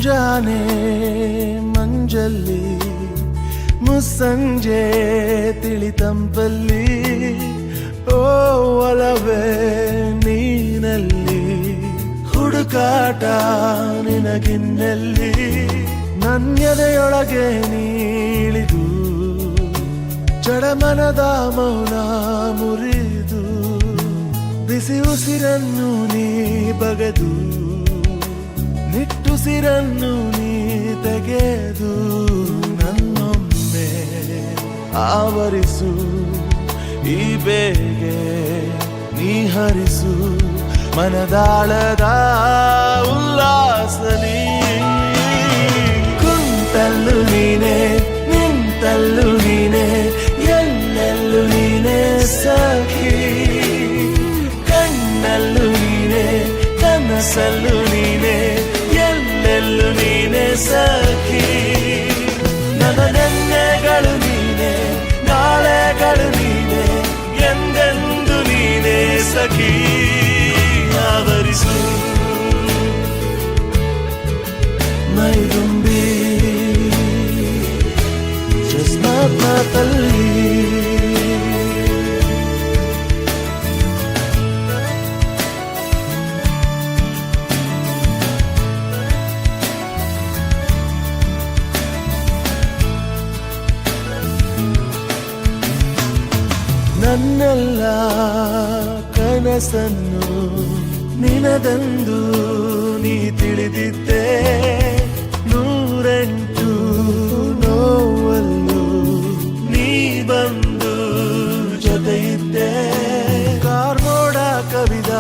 ಮುಂಜಾನೆ ಮಂಜಲ್ಲಿ ಮುಸ್ಸಂಜೆ ತಿಳಿತಂಪಲ್ಲಿ ಓ ಒಲವೇ ನೀನಲ್ಲಿ ಹುಡುಕಾಟ ನಿನಗಿನ್ನಲ್ಲಿ ನನ್ಯದೆಯೊಳಗೆ ನೀಳಿದು ಜಡಮನದ ಮೌನ ಮುರಿದು ಬಿಸಿ ಉಸಿರನ್ನು ನೀ ಬಗೆದು ನಿಟ್ಟುಸಿರನ್ನು ನೀ ತೆಗೆದು ನನ್ನೊಮ್ಮೆ ಆವರಿಸು ಈ ಬೇಗೆ ನೀ ಹರಿಸು ಮನದಾಳದ ಉಲ್ಲಾಸಲಿ ಕುಂತಲ್ಲು ನೀನೆ ನಿಂತಲ್ಲು ನೀನೆ ಎಲ್ಲೆಲ್ಲೂ ನೀನೆ ಸಖಿ ಕಣ್ಣಲ್ಲೂ ನೀನೆ ಕನಸಲ್ಲೂ ನೀನೆ ಎಲ್ಲೆಲ್ಲೂ ನೀನೆ ಸಖಿ ನನ್ನ ನೆನ್ನೆಗಳು ನೀನೆ ನಾಳೆಗಳು ನೀನೆ ಎಂದೆಂದು ನೀನೆ ಸಖಿ ಆವರಿಸು ಮೈದುಂಬಿ ಮಾತಲ್ಲಿ ನನ್ನೆಲ್ಲ ಕನಸನ್ನು ನಿನದಂದು ನೀ ತಿಳಿದಿದ್ದೆ ನೂರೆಂಟು ನೋವಲ್ಲೂ ನೀ ಬಂದು ಜೊತೆ ಇದ್ದೆ ಕಾರ್ಮೋಡ ಕವಿದ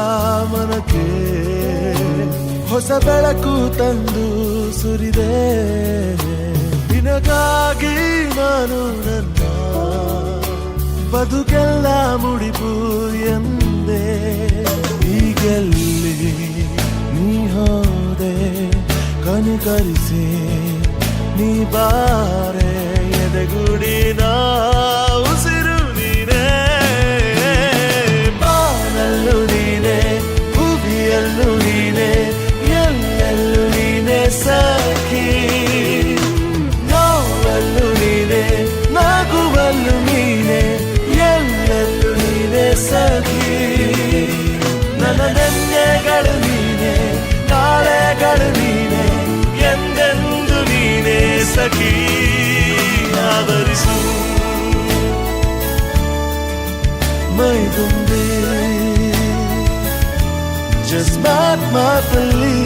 ಮನಕ್ಕೆ ಹೊಸ ಬೆಳಕು ತಂದು ಸುರಿದೆ ನಿನಗಾಗಿ ನಾನು ನನ್ನ ಬದುಕೆಲ್ಲ ಮುಡಿಪು ಎಂದೆ ಈಗೆಲ್ಲಿ ನೀ ಹೋದೆ ಕನಿಕರಿಸಿ ನೀ ಬಾರೆ ಎದೆಗುಡಿನ ಉಸಿರು ನೀನೆ ಬಾನಲ್ಲೂ ನೀನೆ ಭೂಮಿಯಲ್ಲೂ ನೀನೆ ಎಲ್ಲೆಲ್ಲೂ ನೀನೆ ಸಖಿ ನೋವಲ್ಲೂ ನೀನೆ ನಗುವಲ್ಲೂ ನೀನೆ ಎಲ್ಲೆಲ್ಲೂ ನೀನೆ ಸಖಿ ನನ್ನ ನೆನ್ನೆಗಳು ನೀನೆ ನಾಳೆಗಳು ನೀನೆ ಎಂದೆಂದು ನೀನೆ ಸಖಿ ಆವರಿಸು ಮೈದುಂಬಿ just ಮಾತಲ್ಲಿ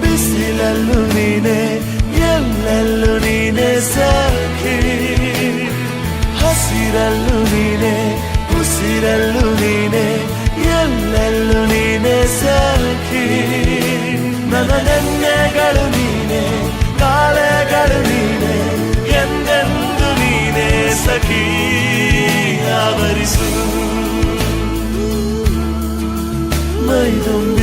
ಬಿಸಿಲಲ್ಲೂ ನೀನೆ ಎಲ್ಲೆಲ್ಲೂ ನೀನೆ ಸಖಿ ಹಸಿರಲ್ಲೂ ನೀನೆ ಉಸಿರಲ್ಲೂ ನೀನೆ ಎಲ್ಲೆಲ್ಲೂ ನೀನೆ ಸಖಿ ನನ್ನ ನೆನ್ನೆಗಳು ನೀನೆ ನಾಳೆಗಳು ನೀನೆ ಎಂದೆಂದು ನೀನೆ ಸಖಿ ಆವರಿಸು ಮೈದುಂಬಿ